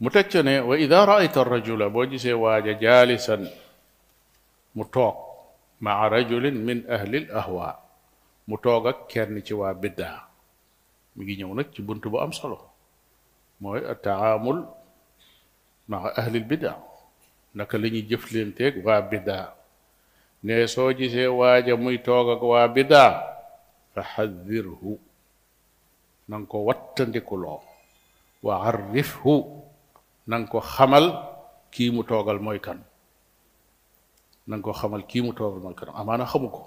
mu teg ca ne wa ida raayta rajula boo gisee waaja jaalisan mu toog maa rajulin min ahli l ahwa mu toog ak kenn ci waa biddaa mi ngi ñëw nag ci bunt bu am solo mooy ataamul maa ahli l biddaa naka la ñuy jëflanteeg waa biddaa ne soo gisee waaja muy toog ak waa biddaa fa xadirhu na nga ko wattandikuloo wa arrifhu na nga ko xamal kii mu toogal mooy kan na nga ko xamal kii mu toogal mooy kan amaana xamu ko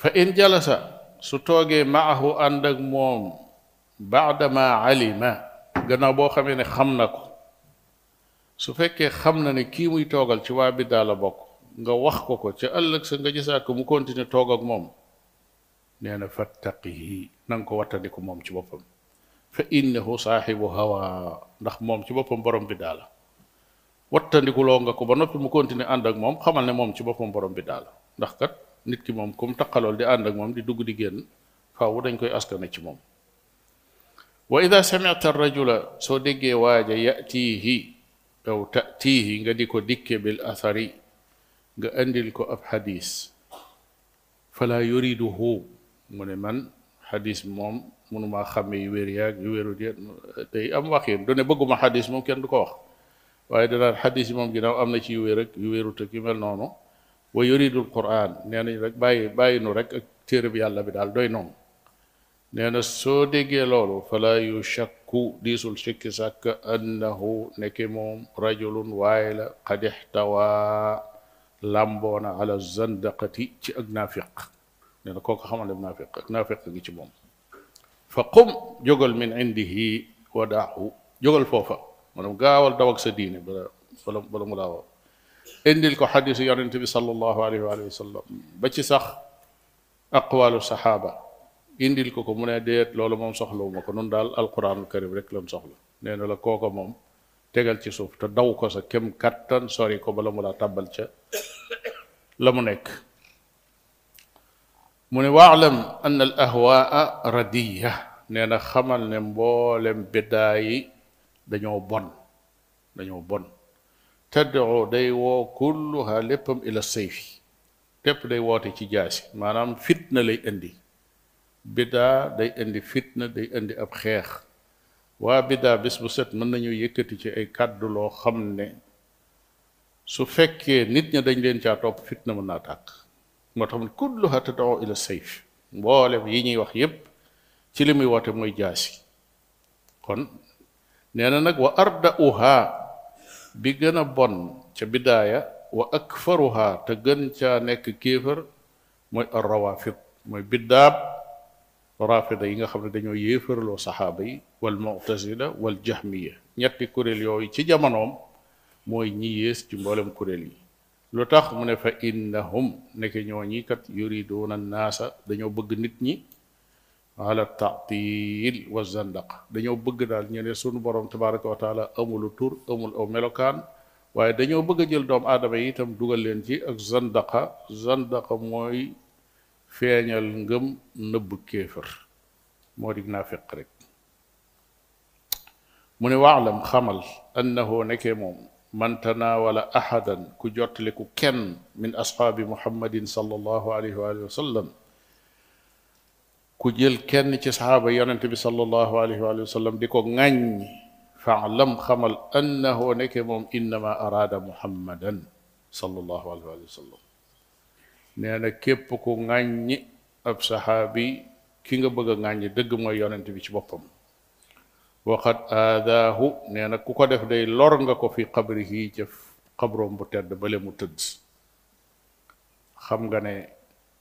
fa in jalasa su toogee maahu ànd ak moom baadama alima gannaaw boo xamee ne xam na ko su fekkee xam na ne kii muy toogal ci waa biddaa la bokk nga wax ko ko ca ëllëg sa nga gisaat ko mu continuer toog ak moom nee na fattaqihi na nga ko wattandiku moom ci boppam fa innahu saaxibu hawa ndax moom ci boppam borom biddaa la wattandikuloo nga ko ba noppi mu continuer ànd ak moom xamal ne moom ci boppam borom biddaa la ndax kat nit ki moom kum taqalool di ànd ak moom di dugg di génn faaw dañ koy askane ci moom wa ida samicta rajula soo déggee waaja yatiihi aw tatiihi nga di ko dikke bil athari nga andil ko ab xadis fala yuriduhu mu ne man xadis moom mënumaa xàmme yu wér yaag yu wérut ya tey am wax yéen du ne bëgguma xadis moom kenn du ko wax waaye danaan xadis yi moom ginnaaw am na ci yu wér ak yu wérut ak yu mel noonu wa yuridul quran nee nañ rek bàyyi nu rek ak téere bi yàlla bi daal doy noonu nee na soo déggee loolu fala yushakku diisul sikki sàkk annahu nekke moom rajulun waaye la qad ixtawaa làmboona ala zandaqati ci ak naafiq nee na kooku xamal ne naafiq ak naafiq gi ci moom fa qum jógal min indihi wa daahu jógal foofa maanaam gaawal daw ak sa diine bala mu daaw indil ko xadisu yonente bi sallallahu alayhi wa sallam ba ci sax aqwalu saxaaba indil ko mu ne déet loolu moom soxlawuma ko nun daal alquranul karim rek lan soxla nee na la kooko moom tegal ci suuf te daw ko sa kem kattan sori ko bala mu laa tàbbal ca la mu nekk mu ne waalam an al ahwaa radiya nee na xamal ne mboolem biddaa yi dañoo bon tad'u day woo kulluha léppam ila sayfi lépp day woote ci jaasi maanaam fitna lay indi biddaa day indi fitna day indi ab xeex waa biddaa bés bu set mën nañu yëkkati ci ay kàddu loo xam ne su fekkee nit ña dañ leen caa topp fitna mën naa tàkk moo tax kulluha tad'u ila sayf mboolem yi ñuy wax yépp ci li muy woote mooy jaasi kon nee na nag wa arda'uha bi gën a bon ca bidaaya wa akfaruha te gën caa nekk kéefër mooy ar rawafid mooy biddaab rafida yi nga xam ne dañoo yéefarloo saxaaba yi wal mu'tazila wal jahmiya ñetti kuréel yooyu ci jamonoom mooy ñi yées ci mboolem kuréel yi lu tax mu ne fa innahum nekk ñoo ñi kat yuriduna naasa dañoo bëgg nit ñi ala ta'til wa zandaq dañoo bëgg daal ñu ne sunu borom tabaraka wa taala amulu tur amul aw melokaan waaye dañoo bëgg a jël doomu aadama yi itam dugal leen ci ak zandaqa mooy feeñal ngëm nëbb kéefër moo dig naafiq rek mu ne waalam xamal annahu nekkee moom man tanaawala ahadan ku jottaliku kenn min ashaabi muhammadin sallallahu alayhi wa sallam ku jël kenn ci saxaaba yonente bi sallallahu alayhi wa sallam di ko ŋàññ faalam xamal annahu nekkee moom innama araada muhammadan sallallahu alayhi wa sallam nee na képp ku ŋàññi ab saxaabi ki nga bëgg a ŋàññi dëgg mooy yonent bi ci boppam waqad aadaahu nee na ku ko def day lor nga ko fi qabrihi ca xabroom bu tedd bale mu tëdd xam nga ne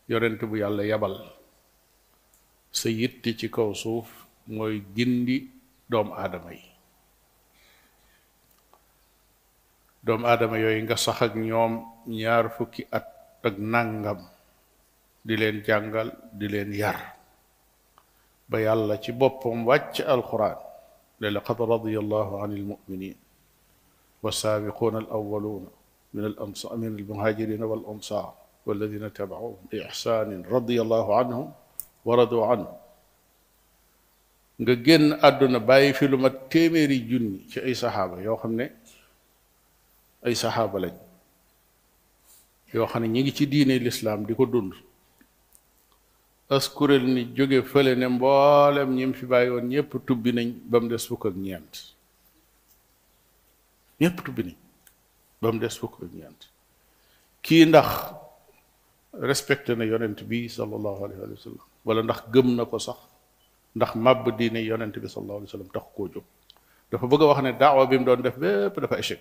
yonent bu yàlla yabal sa yitti ci kaw suuf mooy gindi doomu aadama yi doomu aadama yooyu nga sax ak ñoom 20 at ak nangam di leen jàngal di leen yar ba yàlla ci boppam wàcc alquran ne laqad radiyallahu an almuminin والسابقون الأولون من الأنصار من المهاجرين والأنصار والذين تبعوهم بإحسان رضي الله عنهم ورضوا عنه nga génn àdduna bàyyi fi lu mat téeméeri junni ci ay saxaaba yoo xam ne ay saxaaba lañ yoo xam ne ñi ngi ci diine lislaam di ko dund as kuréel ni jóge fële ne mboolem ñim fi bàyyi woon ñépp tubbi nañ ba mu des fukk ak ñeent ñépp tubbi nañ ba mu des fukk ak ñeent kii ndax respecté na yonent bi sallallahu alayhi wa sallam wala ndax gëm na ko sax ndax màbb diine yonent bi sallallahu alayhi wa sallam tax koo jóg dafa bëgg a wax ne daawa bi mu doon def bépp dafa échec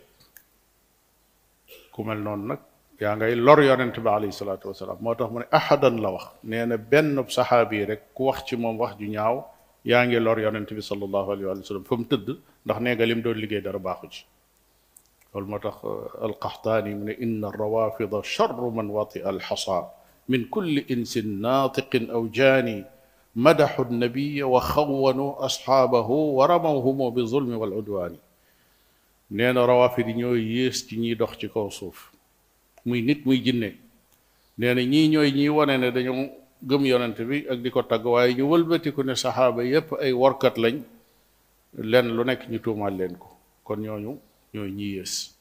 ku mel noonu nag yaa ngay lor yonent bi alayhi salaatu wasalaam moo tax mu ne ahadan la wax nee na benn saxaabi rek ku wax ci moom wax ju ñaaw yaa ngi lor yonent bi sallallahu alayhi wa sallam fa mu tëdd ndax nee nga lim doon liggéey dara baaxu ci loolu moo tax alqaxtaani mu ne inna rawafida charru man wati alxasa min kulli insin naatiqin aw jaani madaxu nabiya wa xawanu asxaabahu wa ramawhumu bi zulmi wal udwaani nee na rawafid yi ñooy yées ci ñiy dox ci kaw suuf muy nit muy jinne nee na ñii ñooy ñiy wane ne dañoo gëm yonent bi ak di ko tagg waaye ñu wëlbatiku ne saxaaba yépp ay workat lañ lenn lu nekk ñu tuumaal leen ko kon ñooñu ñooy ñi yées